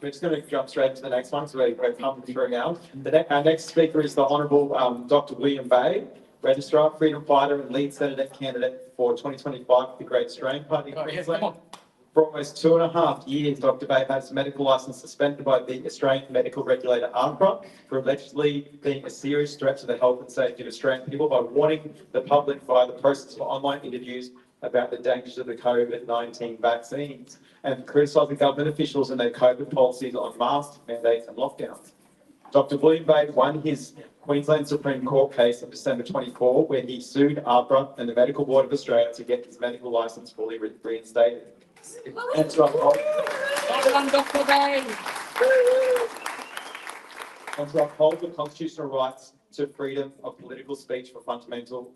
We're just going to jump straight to the next one, so we're pumping through now. Our next speaker is the Honourable Dr. William Bay, Registrar, Freedom Fighter and Lead Senator candidate for 2025 for the Great Australian Party in Queensland. For almost 2.5 years, Dr. Bay had his medical licence suspended by the Australian medical regulator AHPRA for allegedly being a serious threat to the health and safety of Australian people by warning the public via the process of online interviews about the dangers of the COVID-19 vaccines and criticising government officials and their COVID policies on masks, mandates and lockdowns. Dr. William Bay won his Queensland Supreme Court case in December 24, where he sued AHPRA and the Medical Board of Australia to get his medical licence fully reinstated. And to uphold the constitutional rights to freedom of political speech for fundamental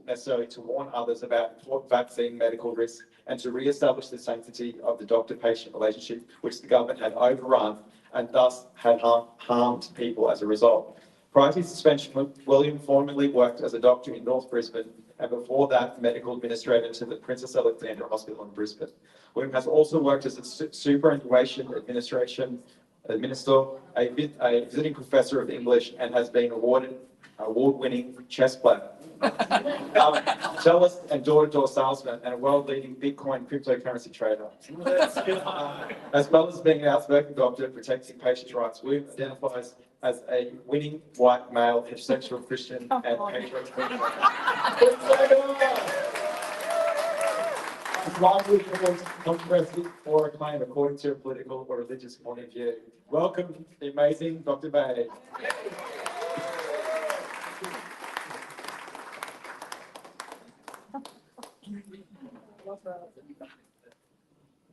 necessary to warn others about important vaccine medical risks and to re-establish the sanctity of the doctor-patient relationship, which the government had overrun and thus had harmed people as a result. Prior to his suspension, William formerly worked as a doctor in North Brisbane and before that, medical administrator to the Princess Alexandra Hospital in Brisbane. William has also worked as a superannuation administrator, a visiting professor of English, and has been award-winning chess player. Cellist and door-to-door salesman and a world-leading Bitcoin cryptocurrency trader. As well as being an outspoken doctor protecting patients' rights, William identifies as a winning white male heterosexual Christian and patriotic Christian. His lively was controversy or acclaim according to a political or religious point of view. Welcome, the amazing Dr. Bay.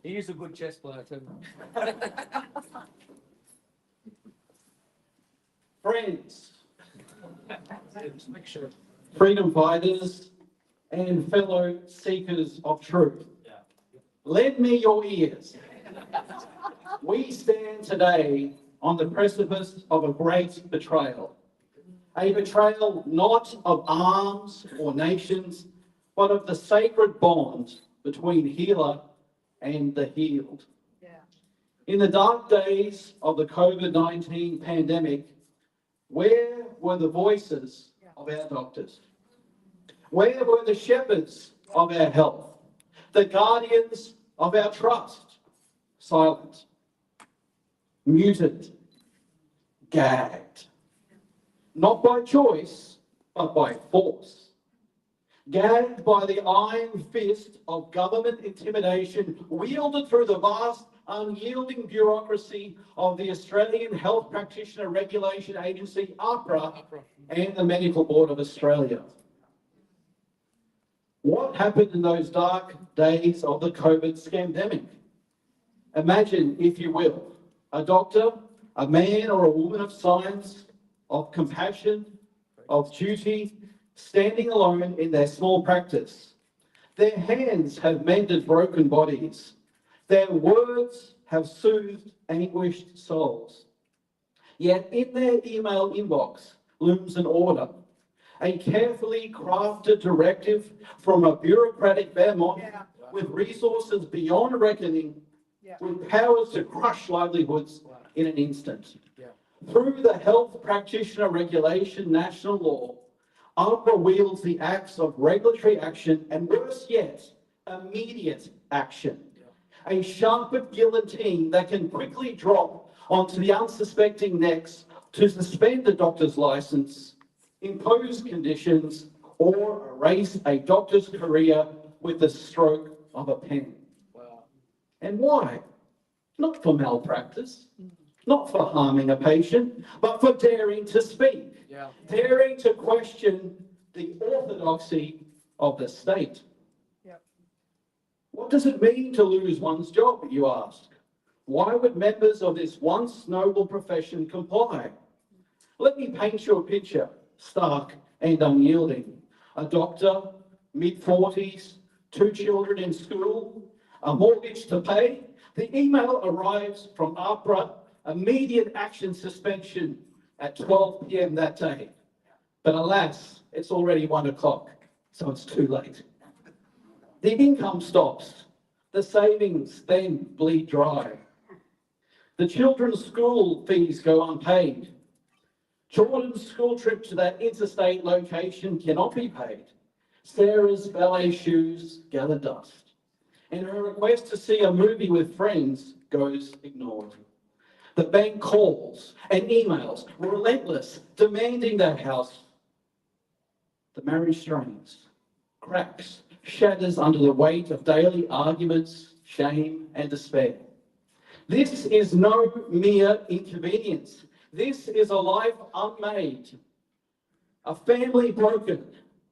He is a good chess player too. Friends, freedom fighters, and fellow seekers of truth, lend me your ears. We stand today on the precipice of a great betrayal. A betrayal not of arms or nations, but of the sacred bond between healer and the healed. In the dark days of the COVID-19 pandemic, where were the voices of our doctors? Where were the shepherds of our health? The guardians of our trust? Silent, muted, gagged. Not by choice, but by force. Gagged by the iron fist of government intimidation wielded through the vast, unyielding bureaucracy of the Australian Health Practitioner Regulation Agency, AHPRA, and the Medical Board of Australia. What happened in those dark days of the COVID scandemic? Imagine, if you will, a doctor, a man or a woman of science, of compassion, of duty, standing alone in their small practice. Their hands have mended broken bodies. Their words have soothed anguished souls. Yet in their email inbox looms an order, a carefully crafted directive from a bureaucratic behemoth with resources beyond reckoning, with powers to crush livelihoods in an instant. Through the Health Practitioner Regulation National Law, AHPRA wields the axe of regulatory action and, worse yet, immediate action. A sharpened guillotine that can quickly drop onto the unsuspecting necks to suspend a doctor's licence, impose conditions, or erase a doctor's career with the stroke of a pen. And why? Not for malpractice, not for harming a patient, but for daring to speak, daring to question the orthodoxy of the state. What does it mean to lose one's job, you ask? Why would members of this once noble profession comply? Let me paint you a picture, stark and unyielding. A doctor, mid-40s, 2 children in school, a mortgage to pay. The email arrives from AHPRA, immediate action suspension at 12 p.m. that day. But alas, it's already 1 o'clock, so it's too late. The income stops. The savings then bleed dry. The children's school fees go unpaid. Jordan's school trip to that interstate location cannot be paid. Sarah's ballet shoes gather dust. And her request to see a movie with friends goes ignored. The bank calls and emails, relentless, demanding that house. The marriage strains, cracks, shatters under the weight of daily arguments, shame, and despair. This is no mere inconvenience. This is a life unmade, a family broken,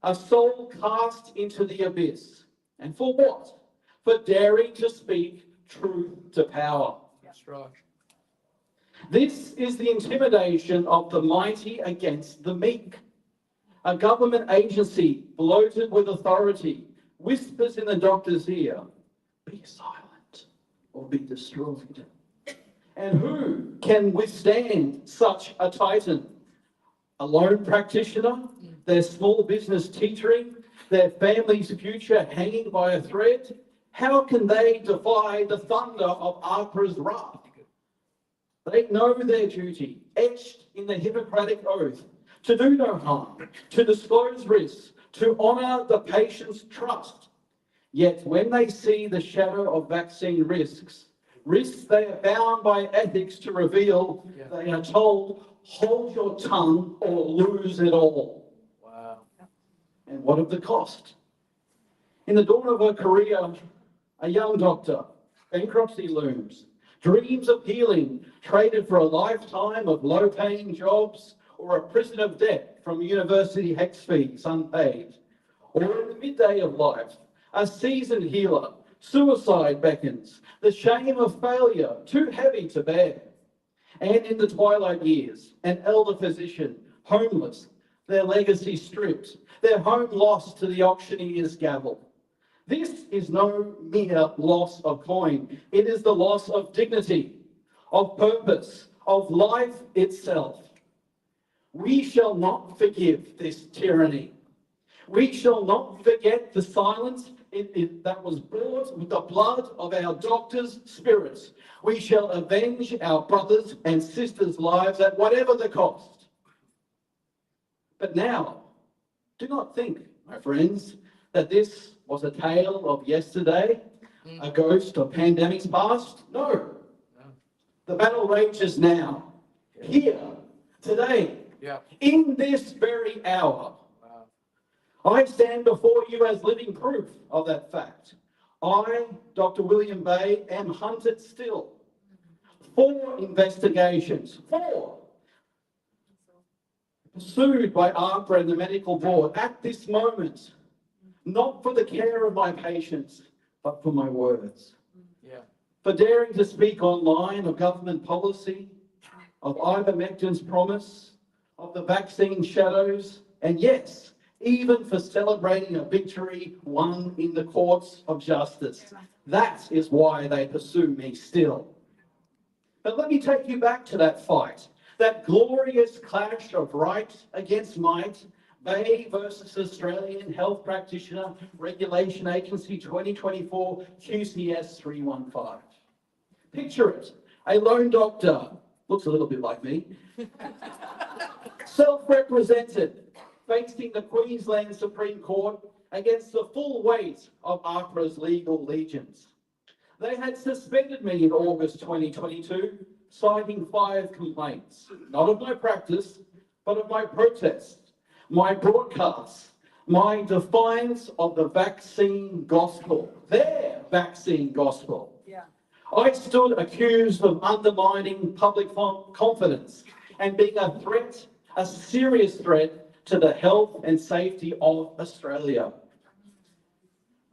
a soul cast into the abyss. And for what? For daring to speak truth to power. That's right. This is the intimidation of the mighty against the meek. A government agency bloated with authority whispers in the doctor's ear, be silent or be destroyed. And who can withstand such a titan? A lone practitioner, their small business teetering, their family's future hanging by a thread? How can they defy the thunder of AHPRA's wrath? They know their duty, etched in the Hippocratic Oath, to do no harm, to disclose risks, to honour the patient's trust. Yet when they see the shadow of vaccine risks they are bound by ethics to reveal, they are told, hold your tongue or lose it all. Wow. And what of the cost? In the dawn of her career, a young doctor, bankruptcy looms, dreams of healing traded for a lifetime of low-paying jobs or a prison of debt from university HECS fees unpaid. Or in the midday of life, a seasoned healer, suicide beckons, the shame of failure too heavy to bear. And in the twilight years, an elder physician, homeless, their legacy stripped, their home lost to the auctioneer's gavel. This is no mere loss of coin. It is the loss of dignity, of purpose, of life itself. We shall not forgive this tyranny. We shall not forget the silence that was bought with the blood of our doctors' spirits. We shall avenge our brothers' and sisters' lives at whatever the cost. But now, do not think, my friends, that this was a tale of yesterday, a ghost of pandemics past. No. The battle rages now, here, today, in this very hour. I stand before you as living proof of that fact. I, Dr. William Bay, am hunted still. 4 investigations, 4, pursued by AHPRA and the medical board at this moment, not for the care of my patients, but for my words. For daring to speak online of government policy, of ivermectin's promise, of the vaccine shadows, and yes, even for celebrating a victory won in the courts of justice. That is why they pursue me still. But let me take you back to that fight, that glorious clash of right against might, Bay versus Australian Health Practitioner Regulation Agency 2024 QCS 315. Picture it, a lone doctor, looks a little bit like me, self-represented, facing the Queensland Supreme Court against the full weight of AHPRA's legal legions. They had suspended me in August 2022, citing 5 complaints, not of my practice, but of my protests, my broadcasts, my defiance of the vaccine gospel, their vaccine gospel. I stood accused of undermining public confidence and being a threat, a serious threat, to the health and safety of Australia.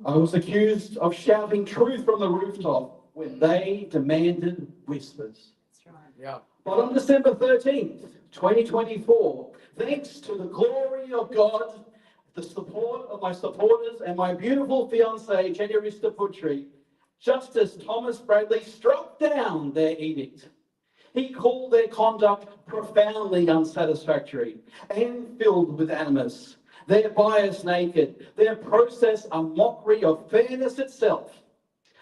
I was accused of shouting truth from the rooftop when they demanded whispers. But on December 13th, 2024, thanks to the glory of God, the support of my supporters and my beautiful fiancée, Jenny Ristaputri, Justice Thomas Bradley struck down their edict. He called their conduct profoundly unsatisfactory and filled with animus, their bias naked, their process a mockery of fairness itself.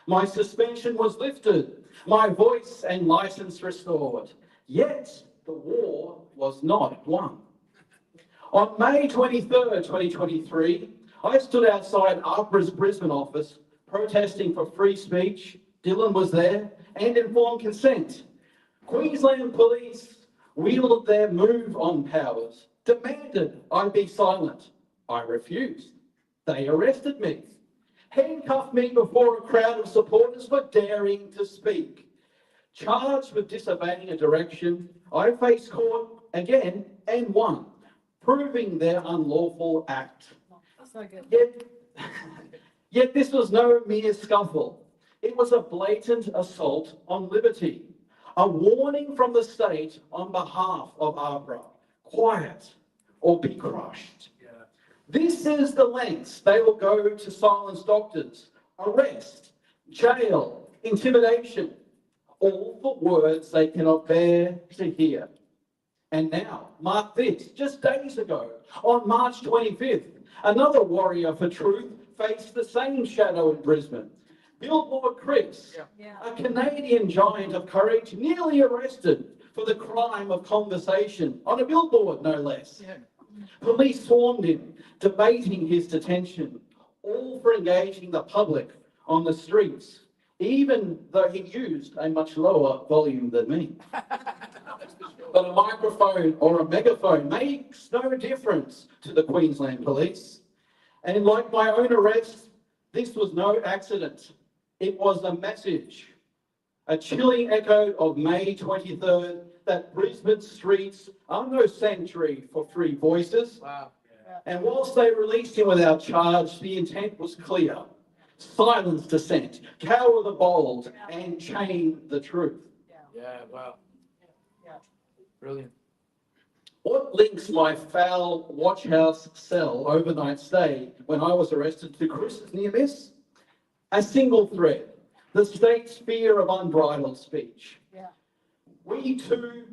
My suspension was lifted, my voice and license restored. Yet the war was not won. On May 23rd, 2023, I stood outside APRA's Brisbane office protesting for free speech. Dylan was there, and informed consent. Queensland Police wielded their move on powers, demanded I be silent. I refused. They arrested me, handcuffed me before a crowd of supporters for daring to speak. Charged with disobeying a direction, I faced court again and won, proving their unlawful act. That's no good. Yet this was no mere scuffle. It was a blatant assault on liberty. A warning from the state on behalf of APRA. Quiet or be crushed. This is the lengths they will go to silence doctors. Arrest, jail, intimidation. All for words they cannot bear to hear. And now, mark this, just days ago, on March 25th, another warrior for truth faced the same shadow in Brisbane. Billboard Chris, a Canadian giant of courage, nearly arrested for the crime of conversation, on a billboard no less. Police swarmed him, debating his detention, all for engaging the public on the streets, even though he used a much lower volume than me. But a microphone or a megaphone makes no difference to the Queensland Police. And like my own arrest, this was no accident. It was a message, a chilling echo of May 23rd, that Brisbane streets are no sanctuary for free voices. Wow. And whilst they released him without charge, the intent was clear. Silence dissent, cower the bold, and chain the truth. Yeah, wow. Brilliant. What links my foul watch house cell overnight stay when I was arrested to Chris's near miss? A single thread, the state's fear of unbridled speech. We two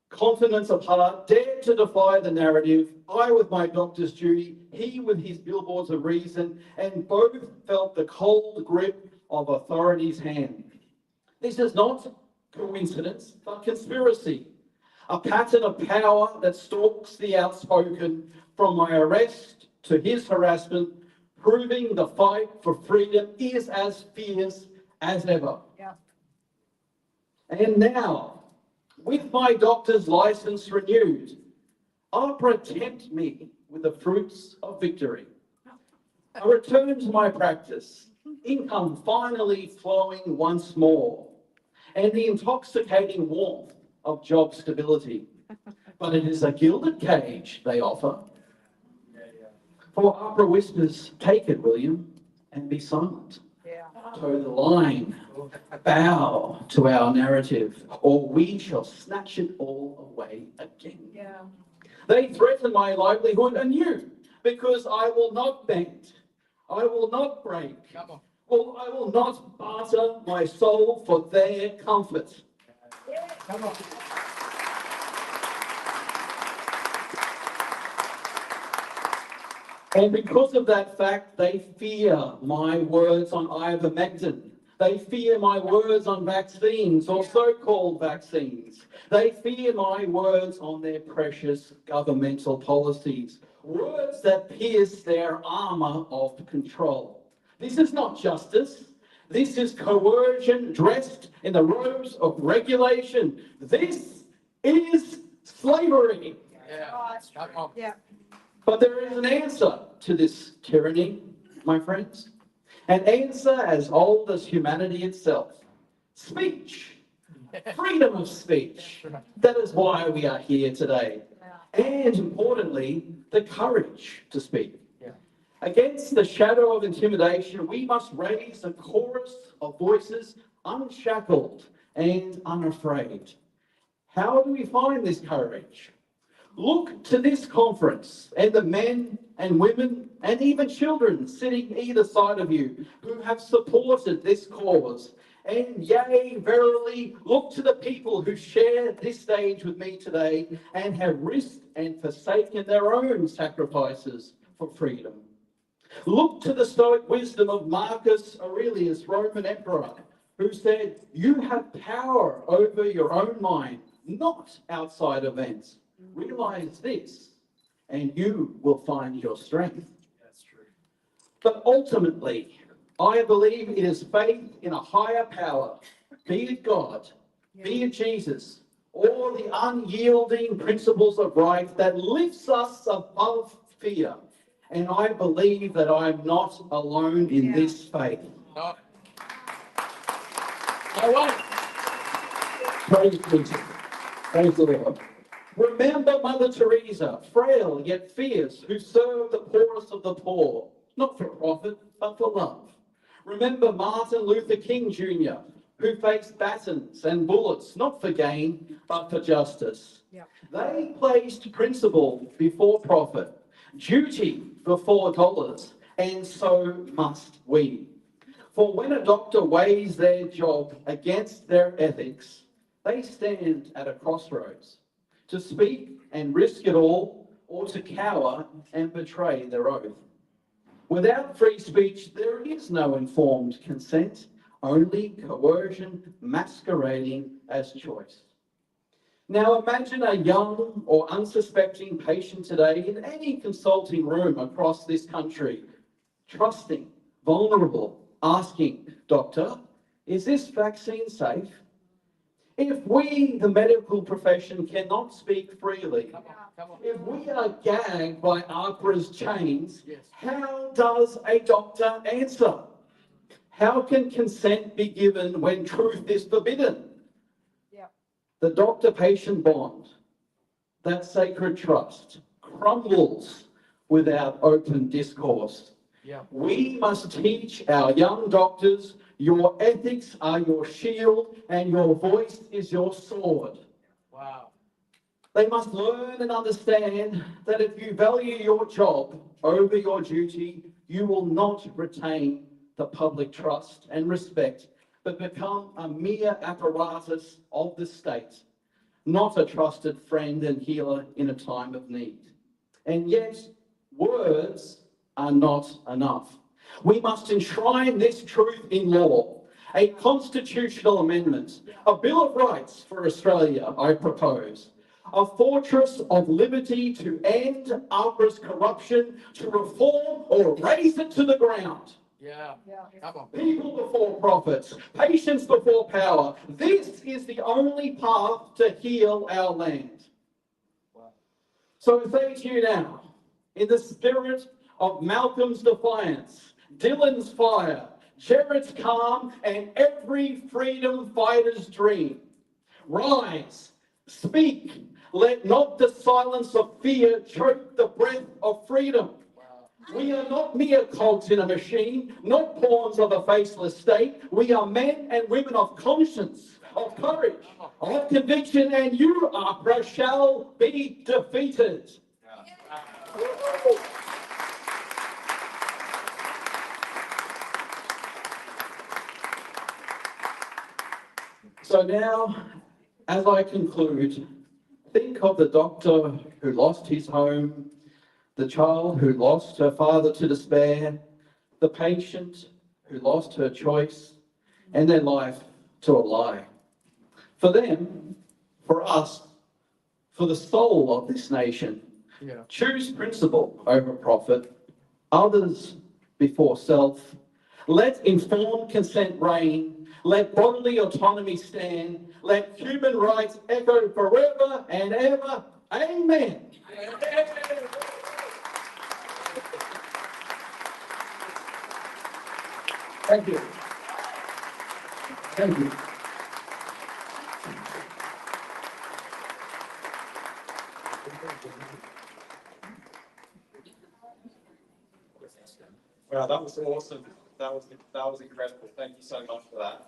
continents apart dared to defy the narrative, I with my doctor's duty, he with his billboards of reason, and both felt the cold grip of authority's hand. This is not coincidence, but conspiracy. A pattern of power that stalks the outspoken, from my arrest to his harassment, proving the fight for freedom is as fierce as ever. And now, with my doctor's license renewed, APRA tempt me with the fruits of victory. I return to my practice, income finally flowing once more, and the intoxicating warmth of job stability. But it is a gilded cage they offer. For APRA whispers, take it, William, and be silent. Toe the line, bow to our narrative, or we shall snatch it all away again. They threaten my livelihood anew, because I will not bend, I will not break, well, I will not barter my soul for their comfort. Come on. And because of that fact, they fear my words on ivermectin. They fear my words on vaccines, or so-called vaccines. They fear my words on their precious governmental policies. Words that pierce their armour of control. This is not justice. This is coercion dressed in the robes of regulation. This is slavery. Come on. But there is an answer to this tyranny, my friends. An answer as old as humanity itself. Speech. Freedom of speech. That is why we are here today. And importantly, the courage to speak. Against the shadow of intimidation, we must raise a chorus of voices unshackled and unafraid. How do we find this courage? Look to this conference and the men and women and even children sitting either side of you who have supported this cause. And yea, verily, look to the people who share this stage with me today and have risked and forsaken their own sacrifices for freedom. Look to the Stoic wisdom of Marcus Aurelius, Roman emperor, who said, "You have power over your own mind, not outside events. Realize this, and you will find your strength." That's true. But ultimately, I believe it is faith in a higher power, be it God, be it Jesus, or the unyielding principles of right that lifts us above fear. And I believe that I'm not alone in this faith. No. No way. Praise Jesus. Praise the Lord. Remember Mother Teresa, frail yet fierce, who served the poorest of the poor, not for profit, but for love. Remember Martin Luther King Jr., who faced batons and bullets, not for gain, but for justice. Yeah. They placed principle before profit, duty before dollars, and so must we. For when a doctor weighs their job against their ethics, they stand at a crossroads to speak and risk it all, or to cower and betray their oath. Without free speech, there is no informed consent, only coercion masquerading as choice. Now imagine a young or unsuspecting patient today in any consulting room across this country, trusting, vulnerable, asking, "Doctor, is this vaccine safe?" If we, the medical profession, cannot speak freely, Come on. Come on. if we are gagged by APRA's chains, Yes. how does a doctor answer? How can consent be given when truth is forbidden? Yep. The doctor-patient bond, that sacred trust, crumbles without open discourse. Yeah. We must teach our young doctors, your ethics are your shield and your voice is your sword. Wow. They must learn and understand that if you value your job over your duty, you will not retain the public trust and respect, but become a mere apparatus of the state, not a trusted friend and healer in a time of need. And yet, words are not enough. We must enshrine this truth in law. A constitutional amendment, a Bill of Rights for Australia, I propose. A fortress of liberty to end APRA's corruption, to reform or raze it to the ground. Yeah. Yeah. Come on. People before profits, patience before power. This is the only path to heal our land. Wow. So I say to you now, in the spirit of Malcolm's defiance, Dylan's fire, Jared's calm, and every freedom fighter's dream, rise, speak, let not the silence of fear choke the breath of freedom. We are not mere cogs in a machine, not pawns of a faceless state. We are men and women of conscience, of courage, of conviction, and you, APRA, shall be defeated. So now, as I conclude, think of the doctor who lost his home, the child who lost her father to despair, the patient who lost her choice and their life to a lie. For them, for us, for the soul of this nation, Yeah. choose principle over profit, others before self. Let informed consent reign. Let bodily autonomy stand. Let human rights echo forever and ever. Amen. Thank you. Thank you. Wow, that was awesome. That was incredible. Thank you so much for that.